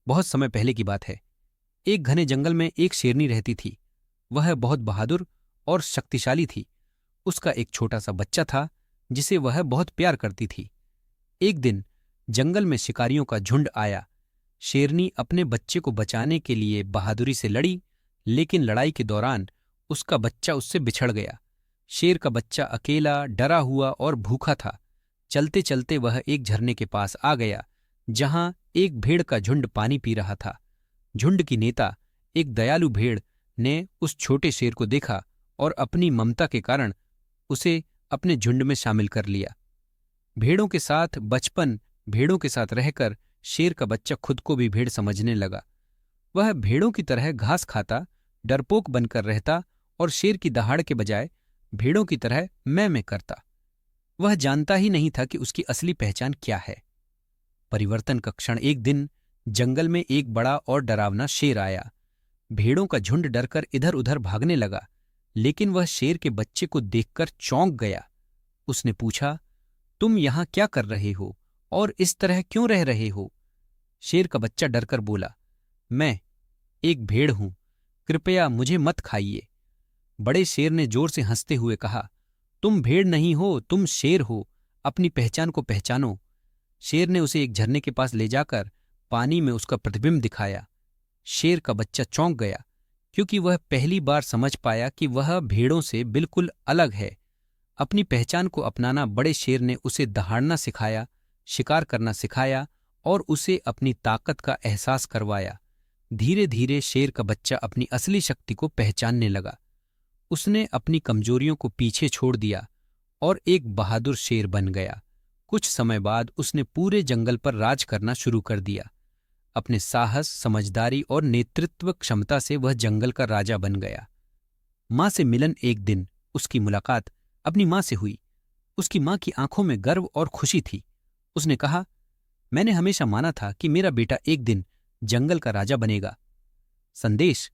बहुत समय पहले की बात है। एक घने जंगल में एक शेरनी रहती थी। वह बहुत बहादुर और शक्तिशाली थी। उसका एक छोटा सा बच्चा था जिसे वह बहुत प्यार करती थी। एक दिन जंगल में शिकारियों का झुंड आया। शेरनी अपने बच्चे को बचाने के लिए बहादुरी से लड़ी, लेकिन लड़ाई के दौरान उसका बच्चा उससे बिछड़ गया। शेर का बच्चा अकेला, डरा हुआ और भूखा था। चलते चलते वह एक झरने के पास आ गया, जहां एक भेड़ का झुंड पानी पी रहा था। झुंड की नेता, एक दयालु भेड़, ने उस छोटे शेर को देखा और अपनी ममता के कारण उसे अपने झुंड में शामिल कर लिया। भेड़ों के साथ रहकर शेर का बच्चा खुद को भी भेड़ समझने लगा। वह भेड़ों की तरह घास खाता, डरपोक बनकर रहता और शेर की दहाड़ के बजाय भेड़ों की तरह मैं करता। वह जानता ही नहीं था कि उसकी असली पहचान क्या है। परिवर्तन का क्षण। एक दिन जंगल में एक बड़ा और डरावना शेर आया। भेड़ों का झुंड डरकर इधर उधर भागने लगा, लेकिन वह शेर के बच्चे को देखकर चौंक गया। उसने पूछा, तुम यहां क्या कर रहे हो और इस तरह क्यों रह रहे हो? शेर का बच्चा डरकर बोला, मैं एक भेड़ हूं, कृपया मुझे मत खाइए। बड़े शेर ने जोर से हंसते हुए कहा, तुम भेड़ नहीं हो, तुम शेर हो, अपनी पहचान को पहचानो। शेर ने उसे एक झरने के पास ले जाकर पानी में उसका प्रतिबिंब दिखाया। शेर का बच्चा चौंक गया, क्योंकि वह पहली बार समझ पाया कि वह भेड़ों से बिल्कुल अलग है। अपनी पहचान को अपनाना बड़े शेर ने उसे दहाड़ना सिखाया, शिकार करना सिखाया और उसे अपनी ताकत का एहसास करवाया। धीरे धीरे शेर का बच्चा अपनी असली शक्ति को पहचानने लगा। उसने अपनी कमजोरियों को पीछे छोड़ दिया और एक बहादुर शेर बन गया। कुछ समय बाद उसने पूरे जंगल पर राज करना शुरू कर दिया। अपने साहस, समझदारी और नेतृत्व क्षमता से वह जंगल का राजा बन गया। मां से मिलन। एक दिन उसकी मुलाकात अपनी मां से हुई। उसकी मां की आंखों में गर्व और खुशी थी। उसने कहा, मैंने हमेशा माना था कि मेरा बेटा एक दिन जंगल का राजा बनेगा। संदेश,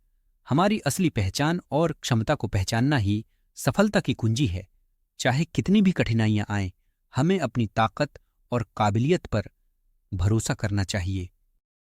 हमारी असली पहचान और क्षमता को पहचानना ही सफलता की कुंजी है। चाहे कितनी भी कठिनाइयां आएं, हमें अपनी ताकत और काबिलियत पर भरोसा करना चाहिए।